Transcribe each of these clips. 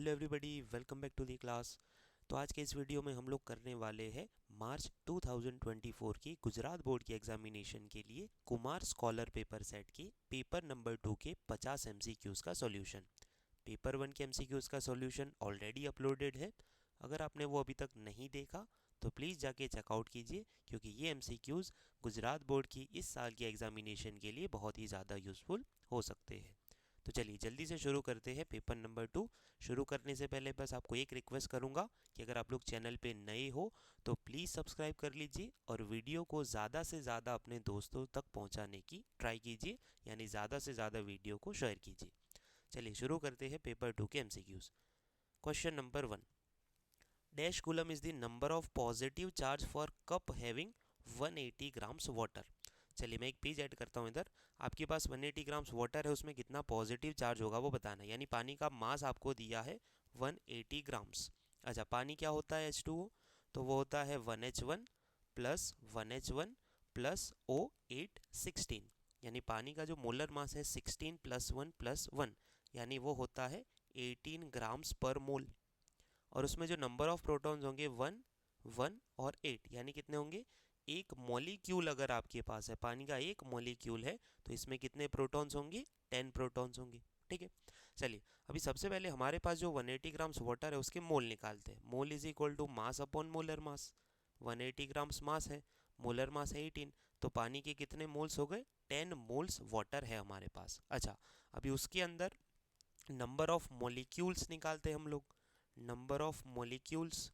Hello everybody, welcome back to the class. तो आज के इस वीडियो में हम लोग करने वाले हैं मार्च 2024 की गुजरात बोर्ड की एग्जामिनेशन के लिए कुमार स्कॉलर पेपर सेट के पेपर नंबर 2 के 50 एमसीक्यूज़ का सॉल्यूशन। पेपर 1 के एमसीक्यूज़ का सॉल्यूशन ऑलरेडी अपलोडेड है। अगर आपने वो अभी तक नहीं देखा तो प्लीज़ जाके चेकआउट कीजिए, क्योंकि ये एमसीक्यूज़ गुजरात बोर्ड की इस साल की एग्जामिनेशन के लिए बहुत ही ज़्यादा यूज़फुल हो सकते हैं। तो चलिए जल्दी से शुरू करते हैं पेपर नंबर 2। शुरू करने से पहले बस आपको एक रिक्वेस्ट करूंगा कि अगर आप लोग चैनल पे नए हो तो प्लीज़ सब्सक्राइब कर लीजिए और वीडियो को ज़्यादा से ज़्यादा अपने दोस्तों तक पहुंचाने की ट्राई कीजिए, यानी ज़्यादा से ज़्यादा वीडियो को शेयर कीजिए। चलिए शुरू करते हैं पेपर 2 के MCQs. Question number 1, dash coulomb is the number of positive charge for cup having 180 grams water. चलिए मैं एक पेज ऐड करता हूँ इधर। आपके पास 180 ग्राम्स वाटर है, उसमें कितना पॉजिटिव चार्ज होगा वो बताना है, यानी पानी का मास आपको दिया है 180 ग्राम्स। अच्छा, पानी क्या होता है H2O, तो वो होता है 1H1 plus 1H1 plus O8 16, यानी पानी का जो मोलर मास है 16 प्लस 1 प्लस 1, यानी वो होता है 18 ग्राम्स पर मोल। और उसमें जो नंबर ऑफ प्रोटॉन्स होंगे 1, 1 और 8, यानी कितने होंगे, एक मॉलिक्यूल अगर आपके पास है, पानी का एक मॉलिक्यूल है, तो इसमें कितने प्रोटॉन्स होंगे, 10 प्रोटॉन्स होंगे। ठीक है, चलिए अभी सबसे पहले हमारे पास जो 180 ग्राम्स वाटर है उसके मोल निकालते हैं। Mole is equal to mass upon molar mass. 180 grams mass है, मोलर मास है 18, तो पानी के कितने मोल्स हो गए, 10 मोल्स वाटर है हमारे पास। अच्छा, अभी उसके अंदर नंबर ऑफ मॉलिक्यूल्स निकालते हैं हम लोग। नंबर ऑफ मॉलिक्यूल्स,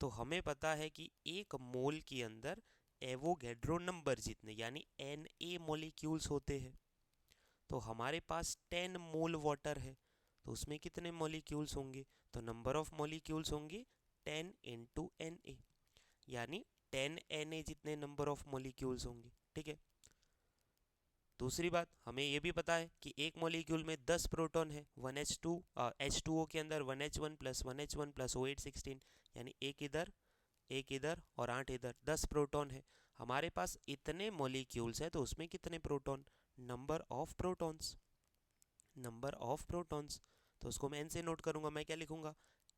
तो हमें पता है कि एक मोल के अंदर एवोगैड्रो नंबर जितने, यानी Na मॉलिक्यूल्स होते हैं। तो हमारे पास 10 मोल वाटर है, तो उसमें कितने मॉलिक्यूल्स होंगे, तो नंबर ऑफ मॉलिक्यूल्स होंगे 10 इंटू Na, यानी 10 Na जितने नंबर ऑफ मॉलिक्यूल्स होंगे। ठीक है, दूसरी बात हमें ये भी पता है कि एक मॉलिक्यूल में 10 प्रोटॉन है। H2O के अंदर 1H1 plus 1H1 plus O8 16, यानी एक इधर और 8 इधर, 10 प्रोटॉन है। हमारे पास इतने मॉलिक्यूल्स है तो उसमें कितने proton, number of protons. Number of protons, तो उसको मैं एन से नोट करूंगा। मैं क्या लिखूंगा,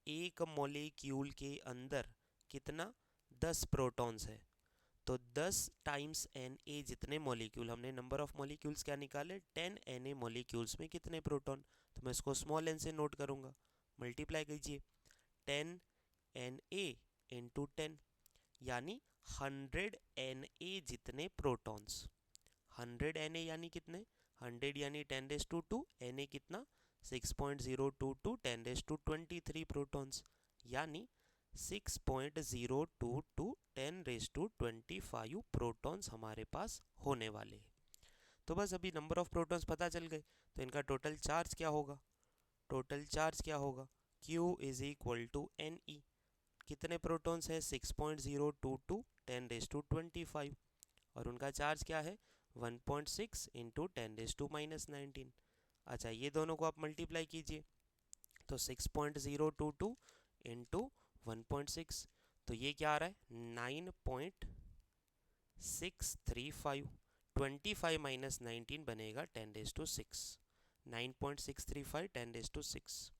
एक मॉलिक्यूल के अंदर कितना, 10 प्रोटॉन्स है, तो 10 टाइम्स Na जितने मॉलिक्यूल, हमने नंबर ऑफ मॉलिक्यूल्स क्या निकाले, 10 Na मॉलिक्यूल्स में कितने प्रोटॉन, तो मैं इसको स्मॉल n से नोट करूंगा। मल्टीप्लाई कीजिए 10 Na इंटू 10, यानी 100 Na जितने प्रोटॉन्स। 100 Na यानी कितने, 100 यानी 10⁻², Na कितना 6.022 10⁻23 प्रोटॉन्स, यानी 6.022 10⁻25 प्रोटॉन्स हमारे पास होने वाले हैं। तो बस अभी नंबर ऑफ प्रोटॉन्स पता चल गए, तो इनका टोटल चार्ज क्या होगा, टोटल चार्ज क्या होगा, Q is equal to Ne। कितने प्रोटॉन्स है, 6.022 10⁻25, और उनका चार्ज क्या है 1.6 इंटू 10⁻⁻19। अच्छा, ये दोनों को आप मल्टीप्लाई कीजिए, तो 6.022 इंटू 1.6, तो ये क्या आ रहा है 9.635, 25 माइनस 19 बनेगा 10⁻6, 9.635 10⁻6।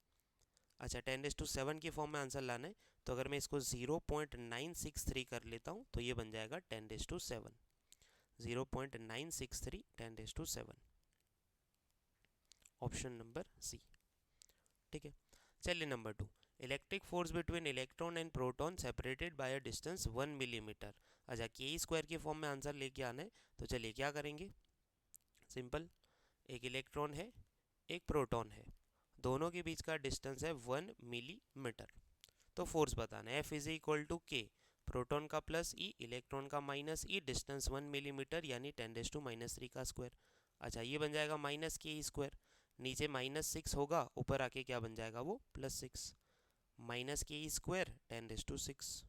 अच्छा, 10⁻7 की फॉर्म में आंसर लाना है, तो अगर मैं इसको 0.963 कर लेता हूँ तो ये बन जाएगा 10⁻7, 0.963 10⁻7, ऑप्शन नंबर सी। ठीक है, चलिए number 2, electric force between electron and proton separated by a distance 1 millimetre. अच्छा, K² की फॉर्म में आंसर लेके आना है, तो चलिए क्या करेंगे, सिंपल, एक इलेक्ट्रॉन है एक प्रोटॉन है, दोनों के बीच का डिस्टेंस है 1 मिलीमीटर। तो फोर्स बताना है, F is equal to K, proton का प्लस E, इलेक्ट्रॉन का माइनस E, डिस्टेंस 1 मिलीमीटर यानी 10⁻³ का स्क्वायर। अच्छा, ये बन जाएगा -K², नीचे -6 होगा, ऊपर आके क्या बन जाएगा वो +6, -K² 10⁻6,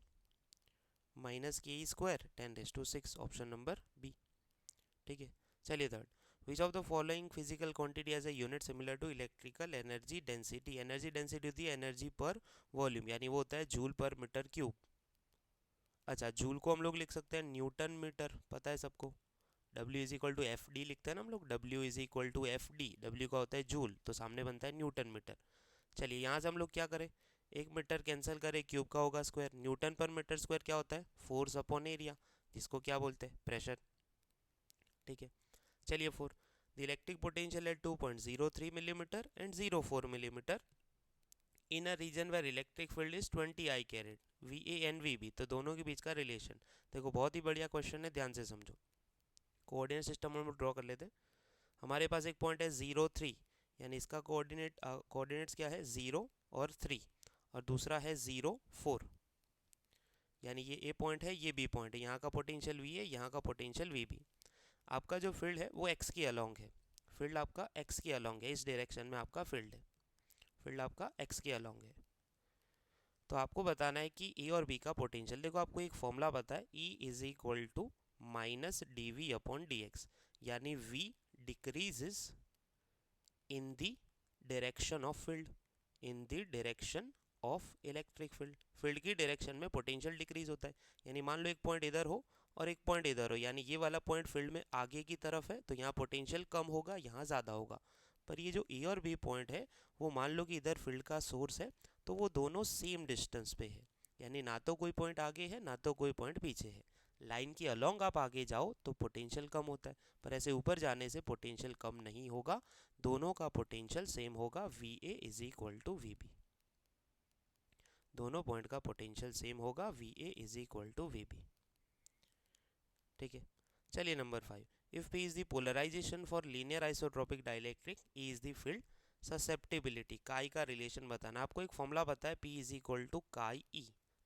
-K² 10⁻6, option number B. ठीक है, चलिए third, which of the following physical quantity has a unit similar to electrical energy density. Energy density होती है एनर्जी पर वॉल्यूम, यानी वो होता है जूल पर मीटर क्यूब। अच्छा, जूल को हम लोग लिख सकते हैं न्यूटन मीटर, पता है सबको, W is equal to FD लिखते हैं ना हम लोग, W is equal to FD, W का होता है जूल, तो सामने बनता है न्यूटन मीटर। चलिए यहाँ से हम लोग क्या करें, 1 मीटर कैंसिल करें, क्यूब का होगा स्क्वायर, न्यूटन पर मीटर स्क्वायर क्या होता है, फोर्स अपॉन एरिया, जिसको क्या बोलते हैं, प्रेशर। ठीक है, चलिए 4, the electric potential at 2.03 millimetre and 0.4 millimetre in a region where electric field is 20 I caret, V A and V B. तो दोनों के बीच का रिलेशन देखो, बहुत ही बढ़िया क्वेश्चन है, ध्यान से समझो। कोऑर्डिनेट सिस्टम हम ड्रॉ कर लेते हैं। हमारे पास एक पॉइंट है 0.3, यानी इसका कोऑर्डिनेट्स क्या है, 0 और 3, और दूसरा है 0.4, यानी ये ए पॉइंट है, ये बी पॉइंट है, यहाँ का पोटेंशियल वी है, यहाँ का पोटेंशियल वी बी। आपका जो फील्ड है वो एक्स के अलोंग है, फील्ड आपका एक्स के अलोंग है, इस डायरेक्शन में आपका फील्ड है, फील्ड आपका एक्स के अलोंग है। तो आपको बताना है कि ए और बी का पोटेंशियल। देखो आपको एक फॉर्मूला पता है, E is equal to minus D V upon D X, यानी V decreases in the direction of field, in the direction of electric field. Field की डायरेक्शन में पोटेंशियल डिक्रीज होता है, यानी मान लो एक पॉइंट इधर हो और एक पॉइंट इधर हो, यानी ये वाला पॉइंट फील्ड में आगे की तरफ है, तो यहाँ पोटेंशियल कम होगा, यहाँ ज़्यादा होगा। पर ये जो ए और बी पॉइंट है, वो मान लो कि इधर फील्ड का सोर्स है, तो वो दोनों सेम डिस्टेंस पे है, यानी ना तो कोई पॉइंट आगे है ना तो कोई पॉइंट पीछे है। लाइन के अलोंग आप आगे जाओ तो पोटेंशियल कम होता है, पर ऐसे ऊपर जाने से पोटेंशियल कम नहीं होगा, दोनों का पोटेंशियल सेम होगा, V A is equal to V B. दोनों पॉइंट का पोटेंशियल सेम होगा, V A is equal to V B. ठीक है, चलिए number 5, if P is the polarisation for linear isotropic dielectric, E is the field susceptibility, chi का relation बताना। आपको एक फॉर्मूला पता है, P is equal to chi E,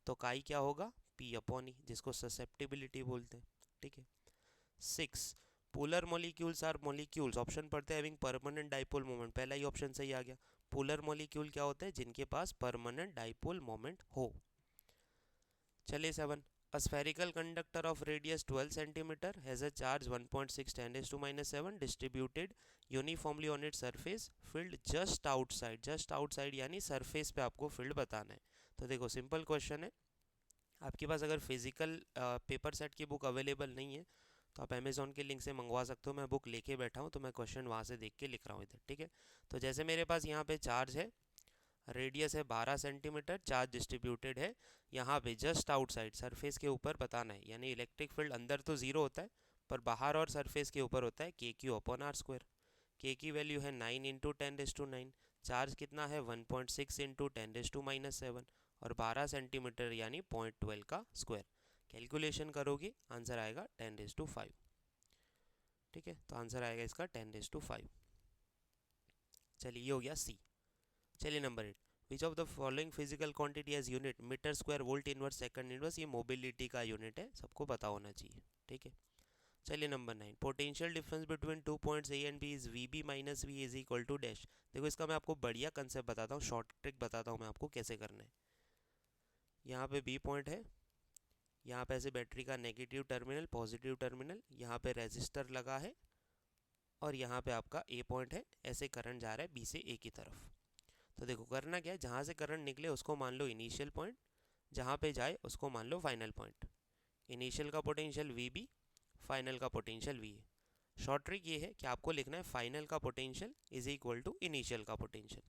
तो काई क्या होगा, P अपॉन E, जिसको ससेप्टिबिलिटी बोलते हैं। ठीक है, 6, polar molecules are molecules, option पढ़ते हैं हैविंग परमानेंट डाइपोल मोमेंट, पहला ही ऑप्शन सही आ गया। पोलर मॉलिक्यूल क्या होता है, जिनके पास परमानेंट डाइपोल मोमेंट हो। चलिए 7, a spherical conductor of radius 12 cm has a charge 1.6 10⁻⁻7 distributed uniformly on its surface, filled just outside यानी सरफेस पे आपको फील्ड बताना है। तो देखो सिंपल क्वेश्चन है, आपके पास अगर फिजिकल पेपर सेट की बुक अवेलेबल नहीं है तो आप अमेज़ॉन के लिंक से मंगवा सकते हो। मैं बुक लेके बैठा हूँ तो मैं क्वेश्चन वहाँ से देख के लिख रहा हूँ इधर। ठीक है, तो जैसे मेरे पास यहाँ पे चार्ज है, रेडियस है 12 सेंटीमीटर, चार्ज डिस्ट्रीब्यूटेड है यहाँ पे जस्ट आउटसाइड, सरफेस के ऊपर बताना है, यानी इलेक्ट्रिक फील्ड अंदर तो जीरो होता है पर बाहर और सरफेस के ऊपर होता है के क्यू अपॉन आर स्क्वायर। के की वैल्यू है 9 इंटू 10⁻⁹, चार्ज कितना है 1.6 इंटू 10⁻⁷, और 12 सेंटीमीटर यानी 0.12 का स्क्वायर। कैलकुलेशन करोगे आंसर आएगा 10⁵। ठीक है, तो आंसर आएगा इसका 10⁵। चलिए ये हो गया सी। चलिए number 8, which of the following physical quantity has unit metre square volt inverse second inverse, ये मोबिलिटी का यूनिट है, सबको पता होना चाहिए। ठीक है, चलिए number 9, potential difference between 2 points A and B is V B minus V is equal to dash. देखो इसका मैं आपको बढ़िया कंसेप्ट बताता हूँ, शॉर्ट ट्रिक बताता हूँ मैं आपको कैसे करना है। यहाँ पे बी पॉइंट है, यहाँ पे ऐसे बैटरी का नेगेटिव टर्मिनल पॉजिटिव टर्मिनल, यहाँ पे रेजिस्टर लगा है, और यहाँ पे आपका ए पॉइंट है, ऐसे करंट जा रहा है बी से ए की तरफ। तो देखो करना क्या है, जहाँ से करंट निकले उसको मान लो इनिशियल पॉइंट, जहाँ पे जाए उसको मान लो फाइनल पॉइंट। इनिशियल का पोटेंशियल वी बी, फाइनल का potential V A. Short trick ये है कि आपको लिखना है फाइनल का potential is equal to initial का पोटेंशियल,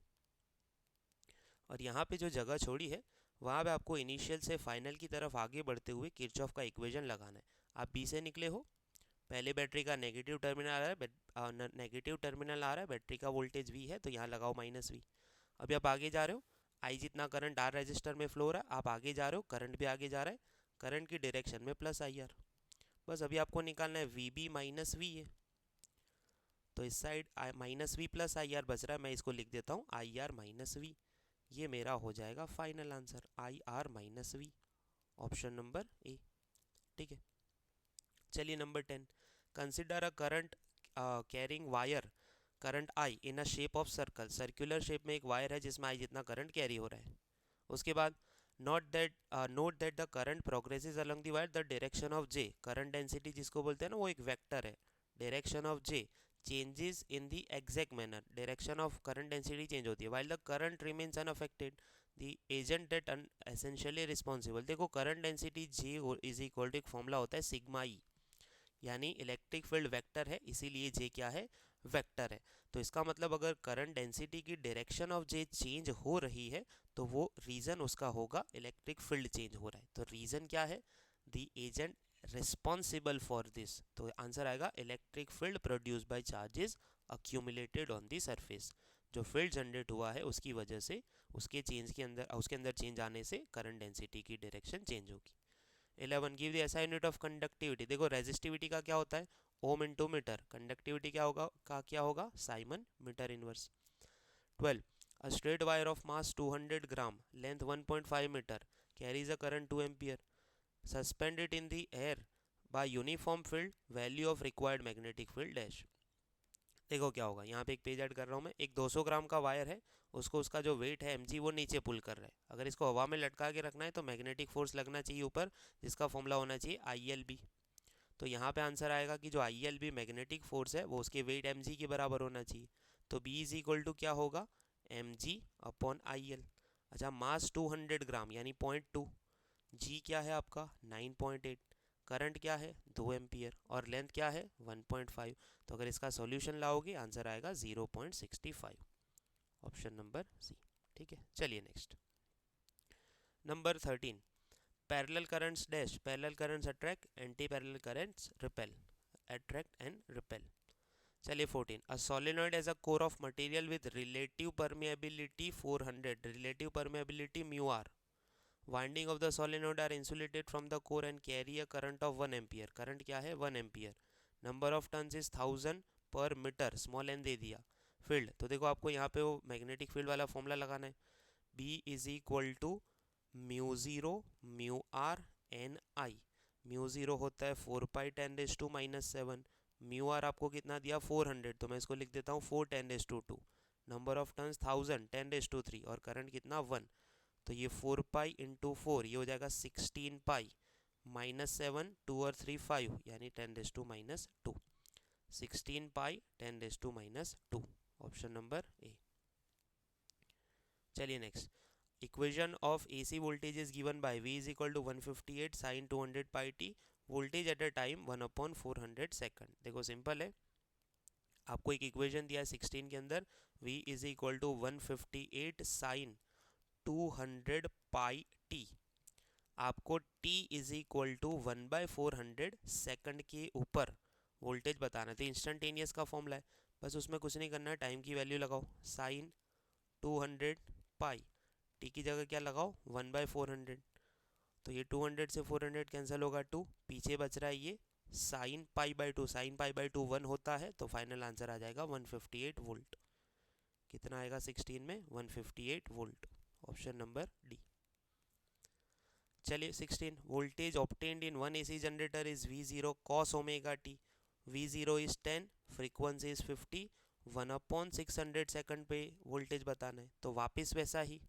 और यहाँ पे जो जगह छोड़ी है वहाँ पे आपको इनिशियल से फाइनल की तरफ आगे बढ़ते हुए किरचॉफ का इक्वेशन लगाना है। आप बी से निकले हो, पहले बैटरी का नेगेटिव टर्मिनल आ रहा है, नेगेटिव टर्मिनल आ रहा है, बैटरी का वोल्टेज वी है तो यहाँ लगाओ माइनस वी। अभी आप आगे जा रहे हो, आई जितना करंट आर रजिस्टर में फ्लो हो रहा है, आप आगे जा रहे हो, करंट भी आगे जा रहा है, करंट की डायरेक्शन में प्लस आई आर। बस अभी आपको निकालना है वी बी माइनस वी है, तो इस side minus V plus I R बच रहा है, मैं इसको लिख देता हूँ आई आर माइनस वी। ये मेरा हो जाएगा final answer, I R minus V, option number A. ठीक है, चलिए number 10, consider a current carrying wire current I in a shape of circle, circular shape में एक वायर है जिसमें आई जितना करंट कैरी हो रहा है। उसके बाद note that the current progresses along the wire the direction of J, current density जिसको बोलते हैं ना वो एक वेक्टर है, direction of J changes in the exact manner, direction of current density change होती है, while the current remains unaffected the agent that essentially responsible. देखो current density J is equal to एक फॉर्मूला होता है sigma ई, यानी electric field vector है इसीलिए जे क्या है, वेक्टर है। तो इसका मतलब अगर करंट डेंसिटी की डायरेक्शन ऑफ जे चेंज हो रही है तो वो रीजन उसका होगा इलेक्ट्रिक फील्ड चेंज हो रहा है। तो रीजन क्या है? The agent responsible for this, तो आंसर आएगा electric field produced by charges accumulated on the surface. जो फील्ड जनरेट हुआ है उसकी वजह से उसके अंदर चेंज आने से करंट डेंसिटी की डायरेक्शन चेंज होगी। 11 give the SI unit of conductivity. देखो रेजिस्टिविटी का क्या होता है? Ohm into metre. कंडक्टिविटी क्या होगा? Siemens metre inverse. 12 a straight wire of mass 200 gram length 1.5 meter carries a current 2 ampere. Suspend it in the air by uniform field, value of required magnetic field dash। देखो क्या होगा, यहाँ पे एक page add कर रहा हूँ मैं। एक 200 ग्राम का वायर है, उसको उसका जो वेट है mg वो नीचे पुल कर रहा है। अगर इसको हवा में लटका के रखना है तो मैग्नेटिक फोर्स लगना चाहिए ऊपर, जिसका फॉर्मूला होना चाहिए ILB। तो यहाँ पे आंसर आएगा कि जो ILB मैग्नेटिक फोर्स है वो उसके वेट mg के बराबर होना चाहिए। तो B इज इक्वल टू क्या होगा? mg upon IL। अच्छा, मास 200 ग्राम यानी 0.2, जी क्या है आपका 9.8, करंट क्या है 2 एम्पियर और लेंथ क्या है 1.5। तो अगर इसका सॉल्यूशन लाओगे आंसर आएगा 0.65, ऑप्शन नंबर सी। ठीक है, चलिए next. Number 13, parallel currents dash. Parallel currents attract, anti parallel currents repel. Attract and repel. चलिए 14, a solenoid has a core of material with relative permeability 400, relative permeability mu R. Winding of the solenoid are insulated from the core and carry a current of 1 ampere. Current क्या है 1 ampere. Number of turns is 1000 per metre, small N दे दिया। Field, तो देखो आपको यहाँ पे वो magnetic field वाला फॉर्मूला लगाना है। B is equal to mu zero mu R N I. Mu zero होता है 4 पाई 10⁻⁻⁷, म्यू आर आपको कितना दिया 400, तो मैं इसको लिख देता हूँ 4 10⁻²। नंबर ऑफ टर्न्स 1000 10⁻³ और करंट कितना 1। तो ये 4 पाई इंटू 4 ये हो जाएगा 16 पाई -7, 2 और 3 5 यानी 10⁻²। 16 पाई 10⁻², ऑप्शन नंबर ए। चलिए next. Equation of AC voltage is given by V is equal to 158 sine 200 pi t, voltage at a time 1/400 second. देखो सिंपल है, आपको एक इक्वेशन दिया है 16 के अंदर, V is equal to 158 sine 200 pi T. आपको t is equal to 1/400 second के ऊपर वोल्टेज बताना है। तो इंस्टेंटेनियस का फॉर्मूला है, बस उसमें कुछ नहीं करना है, टाइम की वैल्यू लगाओ साइन 200 पाई, t की जगह क्या लगाओ 1/400। तो ये 200 से 400 कैंसिल होगा 2, पीछे बच रहा है ये साइन पाई/2। साइन पाई/2 1 होता है, तो फाइनल आंसर आ जाएगा 158 वोल्ट। कितना आएगा 16 में 158 वोल्ट, ऑप्शन नंबर डी। चलिए 16, voltage obtained in one AC generator is V0 cos omega t। V0 is 10, frequency is 50, 1/600 second पे वोल्टेज बताना है, तो वापस वैसा ही।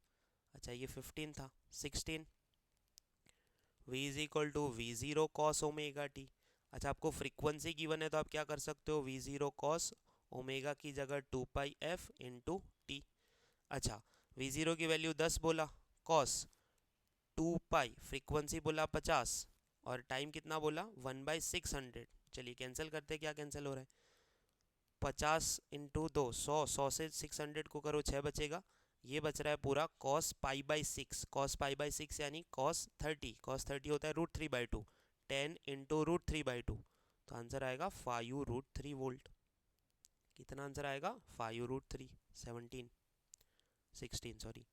अच्छा ये 15 था। 16, V is equal to V0 cos omega t। अच्छा आपको फ्रीक्वेंसी गिवन है तो आप क्या कर सकते हो, V0 cos ओमेगा की जगह 2 पाई f इंटू टी। अच्छा V0 की वैल्यू 10 बोला, cos 2 पाई, फ्रीक्वेंसी बोला 50 और टाइम कितना बोला 1/600। चलिए कैंसिल करते, क्या कैंसिल हो रहा है 50 इंटू 2 100 से 600 को करो 6 बचेगा, ये बच रहा है पूरा cos π/6। cos π/6 यानी cos 30, cos 30 होता है √3/2, 10 इंटू √3/2, तो आंसर आएगा 5√3 वोल्ट। कितना आंसर आएगा 5√3, 16 सॉरी।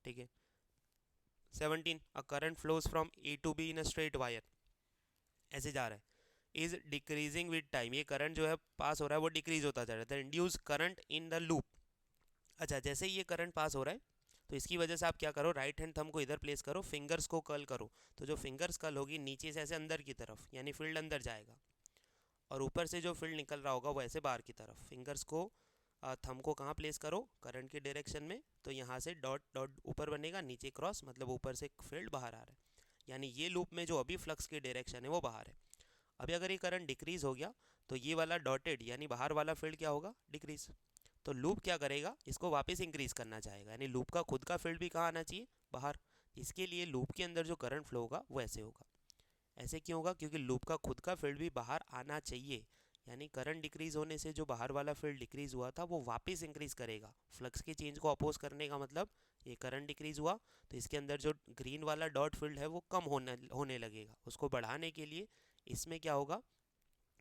ठीक है 17, a current flows from A to B in a straight wire, ऐसे जा रहा है, इज डिक्रीजिंग विद टाइम। ये करंट जो है पास हो रहा है वो डिक्रीज होता जा रहा है। Induce current in the loop. अच्छा जैसे ही ये करंट पास हो रहा है तो इसकी वजह से आप क्या करो, राइट हैंड थंब को इधर प्लेस करो, फिंगर्स को कर्ल करो, तो जो फिंगर्स कर्ल होगी नीचे से ऐसे अंदर की तरफ, यानी फील्ड अंदर जाएगा, और ऊपर से जो फील्ड निकल रहा होगा वो ऐसे बाहर की तरफ। फिंगर्स को थंब को कहाँ प्लेस करो, करंट की डायरेक्शन में, तो यहाँ से डॉट डॉट ऊपर बनेगा, नीचे क्रॉस, मतलब ऊपर से फील्ड बाहर आ रहा है, यानी ये लूप में जो अभी फ्लक्स की डायरेक्शन है वो बाहर है। अभी अगर ये करंट डिक्रीज हो गया तो ये वाला डॉटेड यानी बाहर वाला फील्ड क्या होगा, डिक्रीज। तो लूप क्या करेगा, इसको वापस इंक्रीज करना चाहेगा, यानी लूप का खुद का फील्ड भी कहाँ आना चाहिए, बाहर। इसके लिए लूप के अंदर जो करंट फ्लो होगा वो ऐसे होगा। ऐसे क्यों होगा, क्योंकि लूप का खुद का फील्ड भी बाहर आना चाहिए, यानी करंट डिक्रीज होने से जो बाहर वाला फील्ड डिक्रीज हुआ था वो वापस इंक्रीज करेगा। फ्लक्स के चेंज को अपोज करने का मतलब ये करंट डिक्रीज हुआ तो इसके अंदर जो ग्रीन वाला डॉट फील्ड है वो कम होने लगेगा। उसको बढ़ाने के लिए इसमें क्या होगा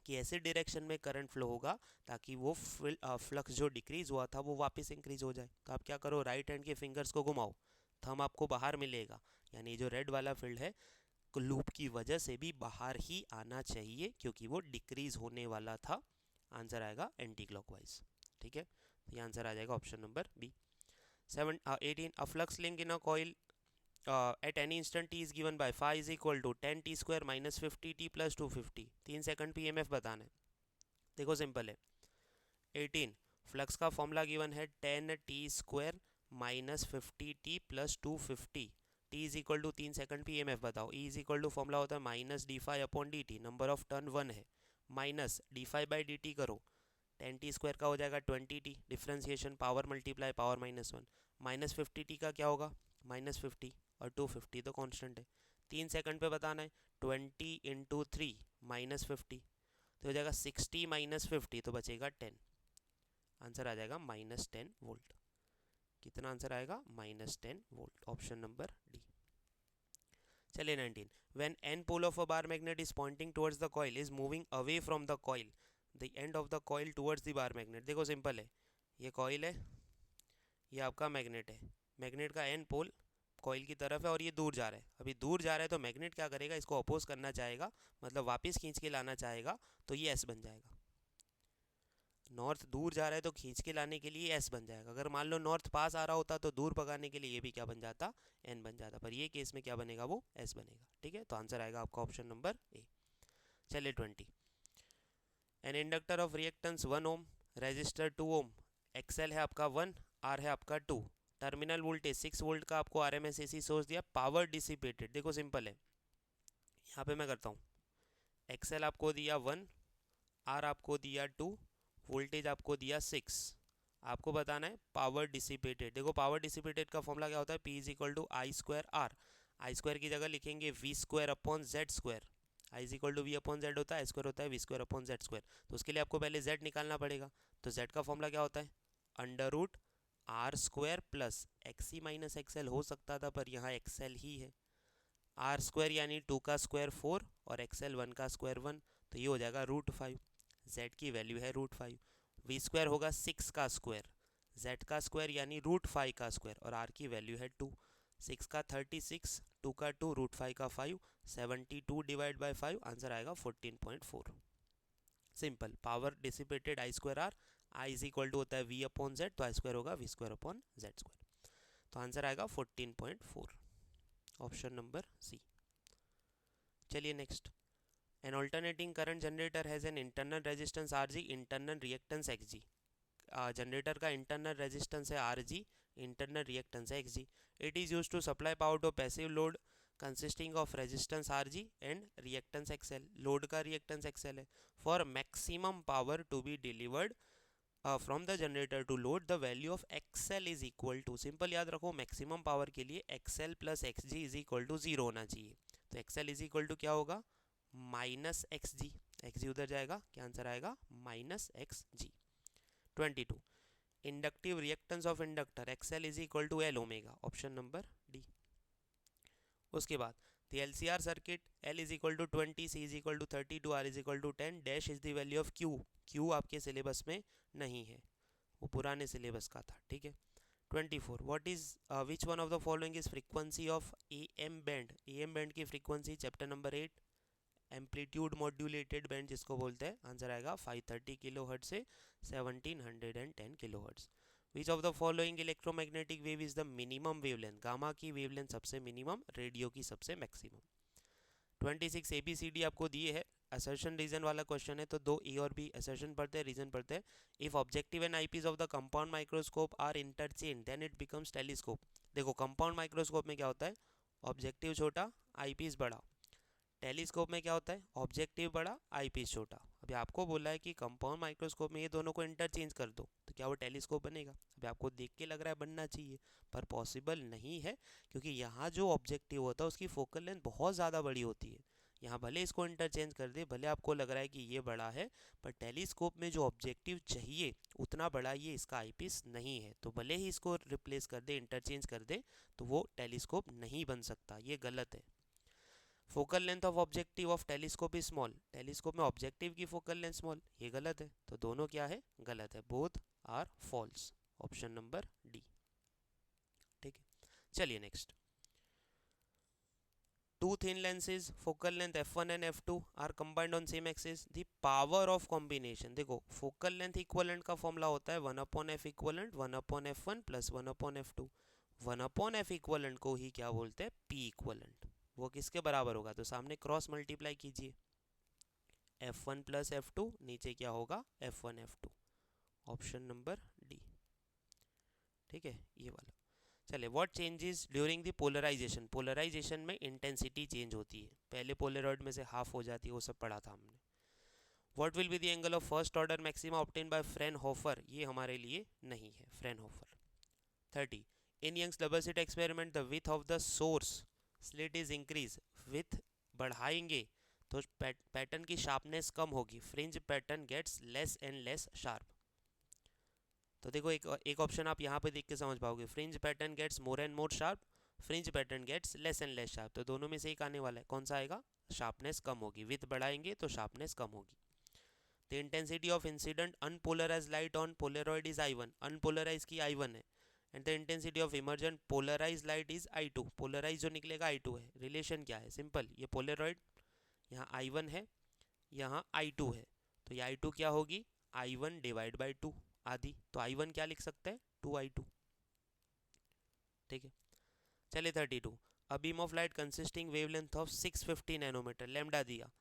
कि ऐसे डायरेक्शन में करंट फ्लो होगा ताकि वो फ्लक्स जो डिक्रीज हुआ था वो वापस इंक्रीज हो जाए। तो आप क्या करो, राइट हैंड के फिंगर्स को घुमाओ, थंब आपको बाहर मिलेगा, यानी जो रेड वाला फील्ड है लूप की वजह से भी बाहर ही आना चाहिए क्योंकि वो डिक्रीज होने वाला था। आंसर आएगा एंटी क्लॉकवाइज। ठीक है, तो ये आंसर आ जाएगा option number B. 18 a flux link in a coil at any instant t is given by phi is equal to 10 t square minus 50 t plus 250। 3 second पे EMF बताना है। देखो सिंपल है, 18 फ्लक्स का फॉर्मूला गिवन है 10 t square minus 50 t plus 250। t is equal to 3 second पे EMF बताओ। e is equal to formula होता है minus D phi upon D T, number of turn 1 है, minus D phi by D T करो, 10 t square का हो जाएगा 20 t, differentiation power multiply power minus 1, minus 50 t का क्या होगा माइनस 50 और 250 तो कांस्टेंट है। 3 सेकंड पे बताना है, 20 इंटू 3 माइनस 50 तो हो जाएगा 60 माइनस 50 तो बचेगा 10। आंसर आ जाएगा माइनस 10 वोल्ट। कितना आंसर आएगा minus 10 volt, option number D. चलिए 19 when N pole of a bar magnet is pointing towards the coil is moving away from the coil the end of the coil towards the bar magnet. देखो simple है, ये coil है, ये आपका magnet है, magnet का N pole coil की तरफ है और ये दूर जा रहा है। अभी दूर जा रहा है तो मैग्नेट क्या करेगा, इसको अपोज करना चाहेगा, मतलब वापस खींच के लाना चाहेगा, तो ये एस बन जाएगा। नॉर्थ दूर जा रहा है तो खींच के लाने के लिए एस बन जाएगा। अगर मान लो नॉर्थ पास आ रहा होता तो दूर भगाने के लिए ये भी क्या बन जाता, एन बन जाता, पर ये केस में क्या बनेगा, वो एस बनेगा। ठीक है, तो आंसर आएगा आपका ऑप्शन नंबर ए। चलिए 20 an inductor of reactance 1 ohm, resistor 2 ohm, XL है आपका 1, आर है आपका 2, टर्मिनल वोल्टेज 6 वोल्ट का आपको आरएमएस एसी सोर्स दिया, पावर डिसिपेटेड। देखो सिंपल है, यहाँ पे मैं करता हूँ, एक्सएल आपको दिया 1, आर आपको दिया 2, वोल्टेज आपको दिया 6, आपको बताना है पावर डिसिपेटेड। देखो पावर डिसिपेटेड का फॉर्मूला क्या होता है, P is equal to I square R. I square की जगह लिखेंगे V square upon Z square, I is equal to V upon Z होता है, स्क्वायर होता है V square upon Z square. तो उसके लिए आपको पहले जेड निकालना पड़ेगा, तो जेड का फॉर्मूला क्या होता है, under root R square plus XC minus XL हो सकता था पर यहाँ एक्सएल ही है, आर स्क्वायर यानी 2 का स्क्वायर 4 और एक्सएल 1 का स्क्वायर 1, तो ये हो जाएगा रूट 5, जेड की वैल्यू है रूट 5, वी स्क्वायर होगा 6 का स्क्वायर, जेड का स्क्वायर यानी रूट 5 का स्क्वायर और आर की वैल्यू है 2, 6 का 36, 2 का 2, रूट 5 का 5, 72 डिवाइड बाई 5, आंसर आएगा 14.4। Simple, power dissipated I square R, I is equal to होता है वी अपॉन जेड, तो आई स्क्वायर होगा V square upon Z square, तो आंसर आएगा 14.4, ऑप्शन नंबर सी। चलिए next, an alternating current generator has an internal resistance R G, internal reactance X G. Generator का internal resistance है R G, internal reactance है X G. It is use to supply power to passive load consisting of resistance R G and reactance XL. Load का reactance XL है। For maximum power to be delivered from the generator to load the value of XL is equal to, simple याद रखो, maximum power के लिए XL plus X G is equal to 0 होना चाहिए। तो XL is equal to क्या होगा, minus X G, X G उधर जाएगा, क्या आंसर आएगा minus X G. 22 inductive reactance of inductor XL is equal to L omega, option number D. उसके बाद the LCR circuit L is equal to 20, C is equal to 32, R is equal to 10, dash is the value of Q. Q आपके syllabus में नहीं है, वो पुराने syllabus का था। ठीक है, 24 what is which one of the following is frequency of A M band. A M band की frequency chapter number 8 amplitude modulated band जिसको बोलते हैं, आंसर आएगा 530 किलो हर्ट्ज से 1710 kilo hertz. Which of the following electromagnetic wave is the minimum wavelength, gamma की wavelength सबसे minimum, radio की सबसे मैक्सिमम। 26 ABCD आपको दिए है, असर्शन रीजन वाला क्वेश्चन है, तो 2 ए और बी असर्शन पढ़ते हैं, रीजन पढ़ते हैं। If objective and eyepiece of the compound microscope are interchange then it becomes telescope. देखो कंपाउंड माइक्रोस्कोप में क्या होता है, ऑब्जेक्टिव छोटा आईपीस बड़ा, टेलीस्कोप में क्या होता है, ऑब्जेक्टिव बड़ा आईपीस छोटा। अभी आपको बोला है कि कंपाउंड माइक्रोस्कोप में ये दोनों को इंटरचेंज कर दो, तो क्या वो टेलीस्कोप बनेगा। अभी आपको देख के लग रहा है बनना चाहिए, पर पॉसिबल नहीं है, क्योंकि यहाँ जो ऑब्जेक्टिव होता है उसकी फोकल लेंथ बहुत ज़्यादा बड़ी होती है, यहाँ भले इसको इंटरचेंज कर दे, भले आपको लग रहा है कि ये बड़ा है, पर टेलीस्कोप में जो ऑब्जेक्टिव चाहिए उतना बड़ा ये इसका आईपीस नहीं है। तो भले ही इसको रिप्लेस कर दे, इंटरचेंज कर दे, तो वो टेलीस्कोप नहीं बन सकता, ये गलत है। Focal length of objective of telescope is small, telescope में ऑब्जेक्टिव की फोकल लेंथ स्मॉल, ये गलत है। तो दोनों क्या है, गलत है, both are false, option number D. ठीक है, चलिए next. Two thin lenses, focal length f1 and f2 are combined on same axis. The power of combination, देखो focal length equivalent का फॉर्मूला होता है 1/f equivalent 1/f1 plus 1/f2। 1/f equivalent को ही क्या बोलते हैं, p equivalent। वो किसके बराबर होगा, तो सामने क्रॉस मल्टीप्लाई कीजिए, f1 plus f2, नीचे क्या होगा f1 f2, option number D. ठीक है, ये वाला। चले, what changes during the polarisation, polarisation में इंटेंसिटी चेंज होती है, पहले पोलरॉइड में से हाफ हो जाती है, वो सब पढ़ा था हमने। What will be the angle of first order maxima obtain by Fraunhofer, ये हमारे लिए नहीं है, Fraunhofer. 30, in Young's double slit experiment the with of the source slit is increase, with बढ़ाएंगे तो पैटर्न की शार्पनेस कम होगी, fringe pattern gets less and less sharp. तो देखो एक ऑप्शन आप यहाँ पे देख के समझ पाओगे, fringe pattern gets more and more sharp, fringe pattern gets less and less sharp. तो दोनों में से एक आने वाला है, कौन सा आएगा, शार्पनेस कम होगी, विथ बढ़ाएंगे तो शार्पनेस कम होगी। The intensity of incident unpolarise light on polaroid is I1, unpolarise की I1 है, and the intensity of emergent polarise light is I2, polarise जो निकलेगा I2 है। रिलेशन क्या है, सिंपल, ये पोलरॉइड यहाँ I1 है, यहाँ I2 है, तो ये I2 क्या होगी, I1 डिवाइड बाई 2 आदि, तो I1 क्या लिख सकते हैं, 2I2। ठीक है, चलिए 32, a beam of light consisting wavelength of 650 nanometre, lambda दिया,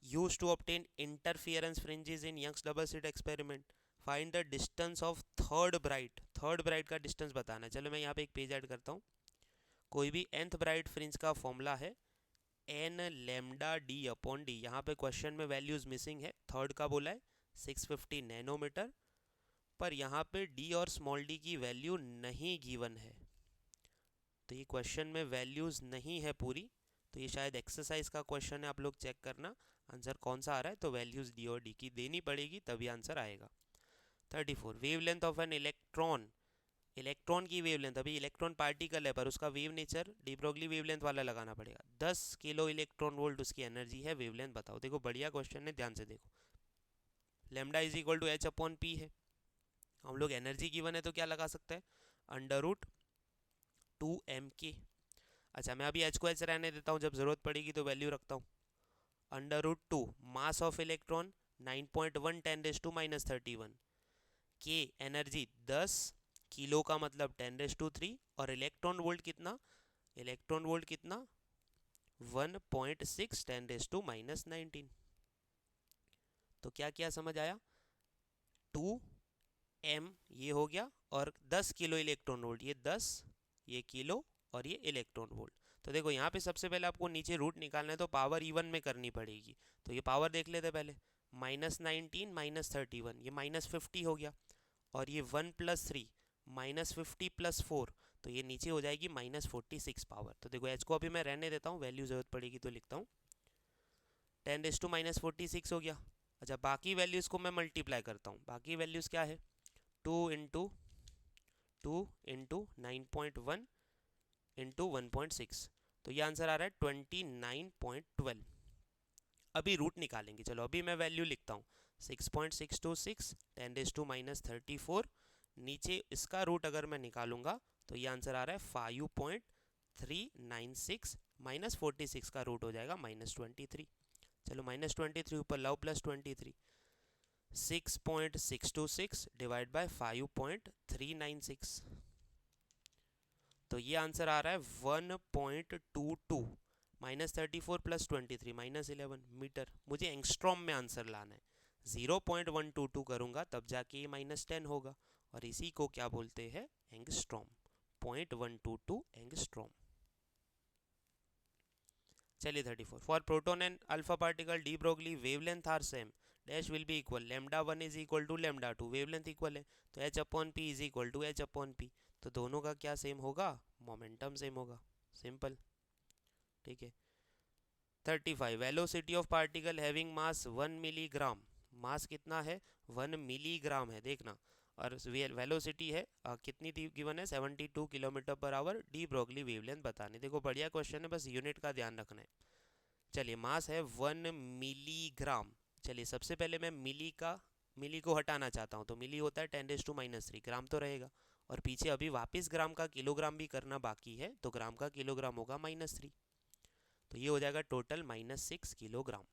used to obtain interference fringes in Young's double slit experiment, find the distance of third bright, third bright का डिस्टेंस बताना है। चलो मैं यहाँ पे एक पेज ऐड करता हूँ, कोई भी nth ब्राइट फ्रिंज का फॉर्मूला है n lambda d upon d, यहाँ पे क्वेश्चन में वैल्यूज मिसिंग है, थर्ड का बोला है 650 नैनोमीटर, पर यहाँ पे d और स्मॉल d की वैल्यू नहीं गिवन है, तो ये क्वेश्चन में वैल्यूज नहीं है पूरी, तो ये शायद एक्सरसाइज का क्वेश्चन है, आप लोग चेक करना आंसर कौन सा आ रहा है, तो वैल्यूज d और d की देनी पड़ेगी तभी आंसर आएगा। 34, wavelength of an electron, electron की वेवलेंथ, अभी इलेक्ट्रॉन पार्टिकल है पर उसका wave nature de Broglie wavelength वाला लगाना पड़ेगा, 10 किलो इलेक्ट्रॉन वोल्ट उसकी एनर्जी है, वेवलेंथ बताओ। देखो बढ़िया क्वेश्चन है, ध्यान से देखो, lambda is equal to H upon P है, हम लोग एनर्जी गिवन है तो क्या लगा सकते हैं, √2m_k। अच्छा मैं अभी एच को एच रहने देता हूँ, जब जरूरत पड़ेगी तो वैल्यू रखता हूँ। √2 मास ऑफ इलेक्ट्रॉन 9.1 10⁻31, के एनर्जी 10 किलो का मतलब 10⁻3, और इलेक्ट्रॉन वोल्ट कितना, इलेक्ट्रॉन वोल्ट कितना 1.6 10⁻19। तो क्या क्या समझ आया, 2m ये हो गया, और 10 किलो इलेक्ट्रॉन वोल्ट, ये 10 ये किलो और ये इलेक्ट्रॉन वोल्ट। तो देखो यहाँ पे सबसे पहले आपको नीचे रूट निकालना है, तो पावर इवन में करनी पड़ेगी, तो ये पावर देख लेते पहले, -19 -31, ये -50 हो गया, और ये 1 + 3 -50 + 4, तो ये नीचे हो जाएगी -46 पावर। तो देखो एच को अभी मैं रहने देता हूँ, वैल्यू जरूरत पड़ेगी तो लिखता हूँ, 10⁻⁻46 हो गया। अच्छा बाकी वैल्यूज़ को मैं मल्टीप्लाई करता हूँ, बाकी वैल्यूज़ क्या है, 2 × 2 × 9.1 × 1.6, तो ये आंसर आ रहा है 29.12। अभी रूट निकालेंगे, चलो अभी मैं वैल्यू लिखता हूँ, 6.626 10⁻34, नीचे इसका रूट अगर मैं निकालूंगा तो ये आंसर आ रहा है 5.396, -46 का रूट हो जाएगा -23। चलो -23 ऊपर लाओ +23, 6.626 डिवाइड बाय 5.396, तो ये आंसर आ रहा है 1.22, -34 + 23 -11 मीटर। मुझे एंगस्ट्रॉम में आंसर लाना है, 0.122 करूंगा तब जाके ये -10 होगा, और इसी को क्या बोलते हैं, एंगस्ट्रॉम, 0.122 एंगस्ट्रॉम। चलिए 34, for proton and alpha particle de Broglie wavelength are same, dash will be equal, λ1 is equal to λ2, wavelength equal है, तो h/p is equal to h/p, तो दोनों का क्या सेम होगा, मोमेंटम सेम होगा, सिंपल। ठीक है, 35 velocity of particle having mass 1 milligram, mass कितना है 1 मिलीग्राम है देखना, और वेलोसिटी है कितनी गिवन है 72 kilometre per hour, D Broglie wavelength बताने। देखो बढ़िया क्वेश्चन है, बस यूनिट का ध्यान रखना है। चलिए मास है 1 मिलीग्राम। चलिए सबसे पहले मैं मिली को हटाना चाहता हूँ, तो मिली होता है 10⁻³ ग्राम तो रहेगा, और पीछे अभी वापस ग्राम का किलोग्राम भी करना बाकी है, तो ग्राम का किलोग्राम होगा -3, तो ये हो जाएगा टोटल -6 किलोग्राम।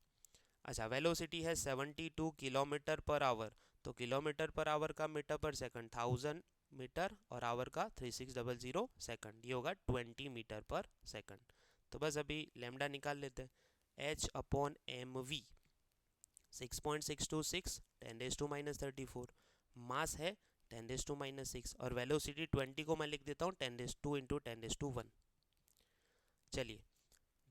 अच्छा वेलोसिटी है 72 किलोमीटर पर आवर, तो किलोमीटर पर आवर का मीटर पर सेकंड 1000 मीटर, और आवर का 3600 सेकंड, ये होगा 20 मीटर पर सेकंड। तो बस अभी लैम्डा निकाल लेते हैं, H/mv 6.626 10⁻34, मास है 10⁻6, और वेलोसिटी 20 को मैं लिख देता हूँ 10⁻2 × 10⁻1। चलिए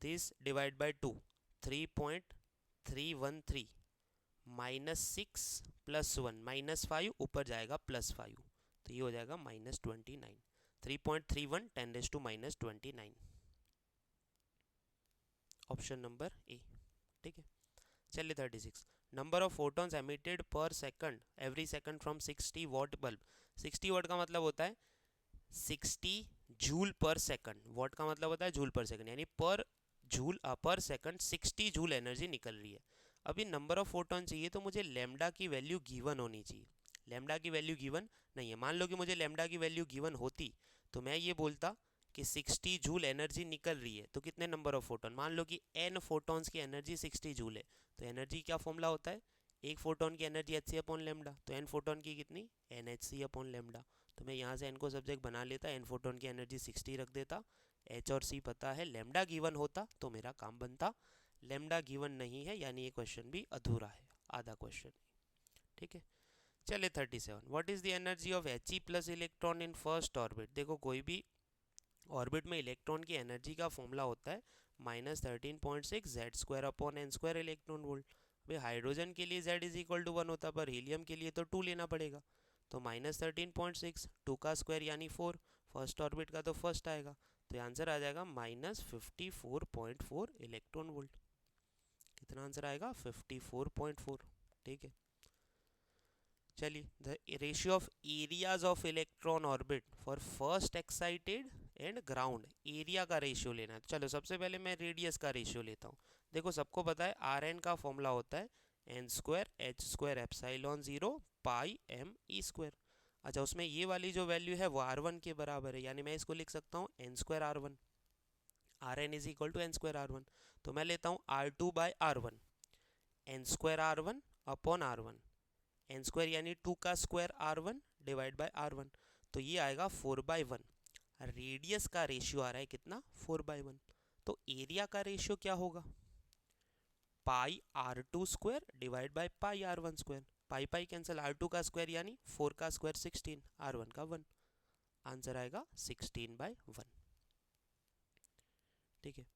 दिस डिवाइड बाय 2 3.313 -6 + 1 -5 ऊपर जाएगा +5, तो ये हो जाएगा -29, 3.31 10⁻29, ऑप्शन नंबर ए। ठीक है, चलिए 36 नंबर ऑफ फोटॉन्स एमिटेड पर second every second from 60 what bulb. 60 what का मतलब होता है 60 जूल पर सेकंड, वॉट का मतलब होता है जूल पर सेकंड, यानी पर सेकंड 60 जूल एनर्जी निकल रही है। अभी नंबर ऑफ फोटॉन चाहिए, तो मुझे लेमडा की वैल्यू गिवन होनी चाहिए। लेमडा की वैल्यू गिवन नहीं है। मान लो कि मुझे लेमडा की वैल्यू गिवन होती, तो मैं ये बोलता कि 60 जूल एनर्जी निकल रही है, तो कितने नंबर ऑफ फोटॉन, मान लो कि n फोटॉन्स की एनर्जी 60 जूल है, तो एनर्जी क्या फॉर्मूला होता है, एक फोटॉन की एनर्जी hc/λ, तो n फोटॉन की कितनी nhc/λ। तो मैं यहाँ से n को सब्जेक्ट बना लेता, n फोटॉन की एनर्जी 60 रख देता, h और c पता है, लेमडा गिवन होता तो मेरा काम बनता। लेमडा गिवन नहीं है, यानी ये क्वेश्चन भी अधूरा है, आधा क्वेश्चन। ठीक है, चलिए 37 what is the energy of He plus electron in first orbit. देखो कोई भी ऑर्बिट में इलेक्ट्रॉन की एनर्जी का फॉर्मूला होता है -13.6 Z² इलेक्ट्रॉन वोल्ट। भाई हाइड्रोजन के लिए Z = 1 होता, पर हीलियम के लिए तो 2 लेना पड़ेगा, तो -13.6 2 का स्क्वायर यानी 4, फर्स्ट ऑर्बिट का तो फर्स्ट आएगा, तो आंसर आ जाएगा -54.4 इलेक्ट्रॉन वोल्ट। कितना आंसर आएगा 54.4। ठीक है, चलिए the ratio of areas of electron orbit for first excited and ground, area का रेशियो लेना है। चलो सबसे पहले मैं रेडियस का रेशियो लेता हूँ। देखो सबको पता है Rn का फॉर्मूला होता है n² h² ε0 πm e²। अच्छा उसमें ये वाली जो वैल्यू है वो R1 के बराबर है, यानी मैं इसको लिख सकता हूँ n² R1, Rn = n² R1। तो मैं लेता हूँ R2/R1, n² R1 upon R1, n² यानी 2 का square R1 divide by R1, तो ये आएगा 4/1। रेडियस का रेशियो आ रहा है कितना 4/1, तो एरिया का रेशियो क्या होगा πr2² divide by πr1², pi cancel, R2 का स्क्वायर यानी 4 का स्क्वायर 16, R1 का 1, आंसर आएगा 16/1। ठीक है,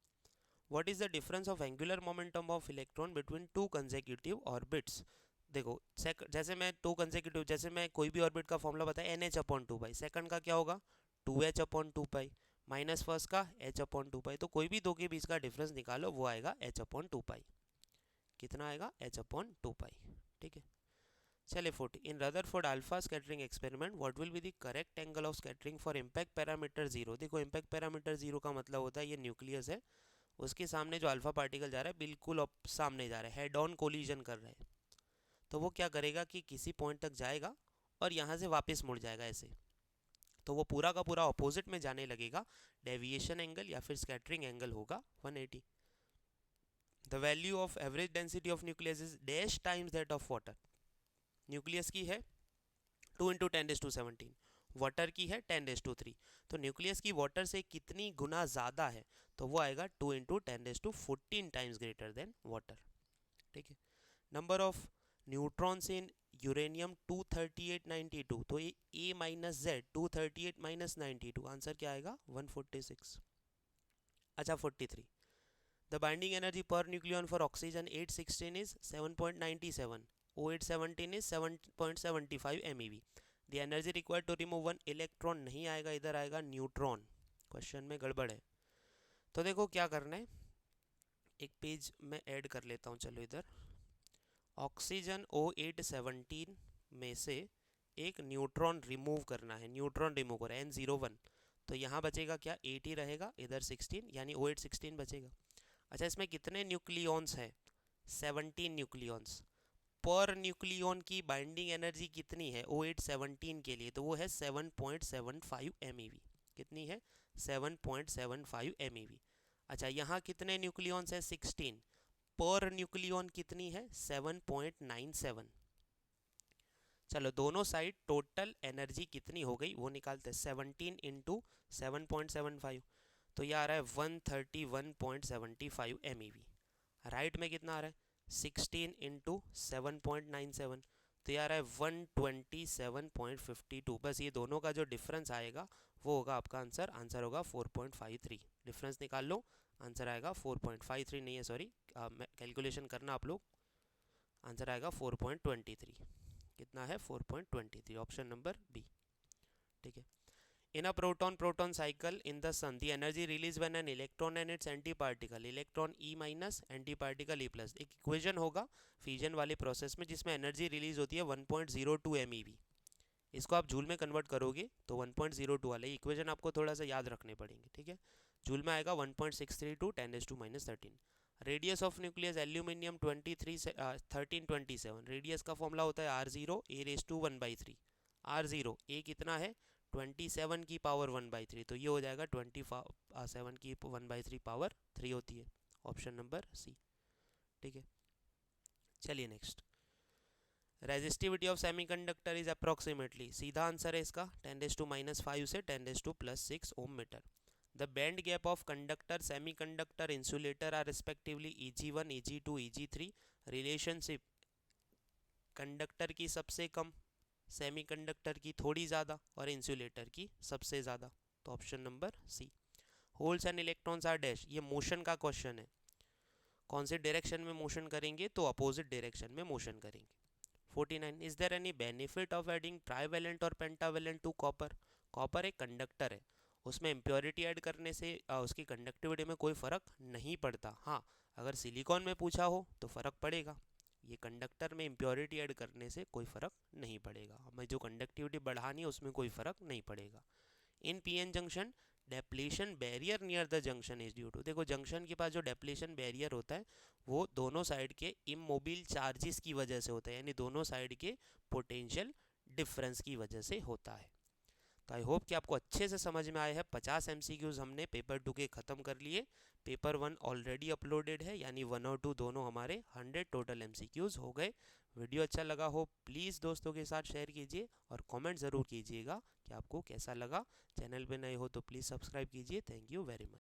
what is the difference of angular momentum of electron between 2 consecutive orbits. देखो जैसे मैं 2 कंसेक्यूटिव, जैसे मैं कोई भी ऑर्बिट का फॉर्मूला बताया NH/2π, सेकंड का क्या होगा 2H/2π, माइनस फर्स्ट का H/2π, तो कोई भी दो के बीच का डिफरेंस निकालो वो आएगा H/2π। कितना आएगा H/2π। ठीक है, चलिए 40 in Rutherford alpha scattering experiment what will be the correct angle of scattering for impact parameter 0। देखो इम्पैक्ट पैरामीटर 0 का मतलब होता है ये न्यूक्लियस है, उसके सामने जो अल्फा पार्टिकल जा रहा है बिल्कुल सामने जा रहा है, हेड ऑन कोलिजन कर रहा है, तो वो क्या करेगा कि किसी पॉइंट तक जाएगा और यहाँ से वापस मुड़ जाएगा ऐसे, तो वो पूरा का पूरा ऑपोजिट में जाने लगेगा, डेविएशन एंगल या फिर स्कैटरिंग एंगल होगा 180। The value of average density of nucleus is dash times that of water. Nucleus की है 2 × 10⁻17, वाटर की है 10⁻3, तो न्यूक्लियस की वाटर से कितनी गुना ज़्यादा है, तो वो आएगा 2 × 10⁻14 टाइम्स ग्रेटर देन वाटर। ठीक है, number of neutrons in uranium 23892, तो ये A-Z 238 - 92, आंसर क्या आएगा 146। अच्छा 43 the binding energy per nucleon for oxygen 816 is 7.97, O817 is 7.75 MeV। The energy required to remove one electron, नहीं आएगा इधर, आएगा न्यूट्रॉन, क्वेश्चन में गड़बड़ है। तो देखो क्या करना है, एक पेज मैं ऐड कर लेता हूँ, चलो इधर। ऑक्सीजन O817 में से एक न्यूट्रॉन रिमूव करना है, न्यूट्रॉन रिमूव करें N01, तो यहाँ बचेगा क्या, 8 ही रहेगा, इधर 16, यानी O816 बचेगा। अच्छा, इसमें कितने न्यूक्लियॉन्स हैं, 17 न्यूक्लियॉन्स। पर न्यूक्लियॉन की बाइंडिंग एनर्जी कितनी है O817 के लिए, तो वो है 7.75 MeV। कितनी है, 7.75 MeV। अच्छा, यहाँ कितने न्यूक्लियॉन्स है, 16। पर न्यूक्लियॉन कितनी है, 7.97। चलो दोनों साइड टोटल एनर्जी कितनी हो गई वो निकालते हैं, 17 इंटू 7.75, तो ये आ रहा है 131.75 MeV। राइट में कितना आ रहा है, 16 इंटू 7.97, तो ये आ रहा है 127.52। बस ये दोनों का जो डिफरेंस आएगा वो होगा आपका आंसर, आंसर होगा 4.53। डिफरेंस निकाल लो, आंसर आएगा 4.53, नहीं है सॉरी, कैलकुलेशन करना आप लोग, आंसर आएगा 4.23। कितना है, 4.23, ऑप्शन नंबर बी। ठीक है। In a proton-proton cycle in the sun, the energy released when an electron and its antiparticle, electron E minus, antiparticle E plus, एक इक्वेशन होगा फिजन वाले प्रोसेस में जिसमें एनर्जी रिलीज होती है 1.02 MeV। इसको आप जूल में कन्वर्ट करोगे तो 1.02 वाले इक्वेशन आपको थोड़ा सा याद रखने पड़ेंगे, ठीक है। जूल में आएगा 1.632 10⁻⁻13। Radius of nucleus aluminium 1327, radius का फॉर्मूला होता है R0 a⁻⁴। R0 a कितना है, 27 की पावर 1/3, तो ये हो जाएगा 27 की 1/3 पावर 3 होती है, ऑप्शन नंबर सी। ठीक है, चलिए next. Resistivity of semiconductor is approximately, सीधा आंसर है इसका 10⁻⁻5 से 10⁻+6 ohm metre. The band gap of conductor, semiconductor, insulator are respectively Eg1, Eg2, Eg3। Relationship, conductor की सबसे कम, सेमीकंडक्टर की थोड़ी ज़्यादा और इंसुलेटर की सबसे ज़्यादा, तो option number C. Holes and electrons are dash, ये मोशन का क्वेश्चन है, कौन से डायरेक्शन में मोशन करेंगे, तो अपोजिट डायरेक्शन में मोशन करेंगे। 49, is there any benefit of adding trivalent और पेंटावेलेंट टू कॉपर। कॉपर एक कंडक्टर है, उसमें इम्प्योरिटी ऐड करने से उसकी कंडक्टिविटी में कोई फ़र्क नहीं पड़ता। हाँ, अगर सिलिकॉन में पूछा हो तो फ़र्क पड़ेगा, ये कंडक्टर में इम्प्योरिटी ऐड करने से कोई फ़र्क नहीं पड़ेगा, हमें जो कंडक्टिविटी बढ़ानी है उसमें कोई फ़र्क नहीं पड़ेगा। In PN junction, depletion barrier near the junction is due to, देखो जंक्शन के पास जो डेप्लीशन बैरियर होता है वो दोनों साइड के इमोबिल चार्जेस की वजह से होता है, यानी दोनों साइड के पोटेंशियल डिफरेंस की वजह से होता है। तो आई होप कि आपको अच्छे से समझ में आए हैं। 50 MCQs हमने पेपर 2 के ख़त्म कर लिए, पेपर 1 ऑलरेडी अपलोडेड है, यानी 1 और 2 दोनों हमारे 100 टोटल MCQs हो गए। वीडियो अच्छा लगा हो प्लीज़ दोस्तों के साथ शेयर कीजिए और कमेंट ज़रूर कीजिएगा कि आपको कैसा लगा। चैनल पे नए हो तो प्लीज़ सब्सक्राइब कीजिए। Thank you very much.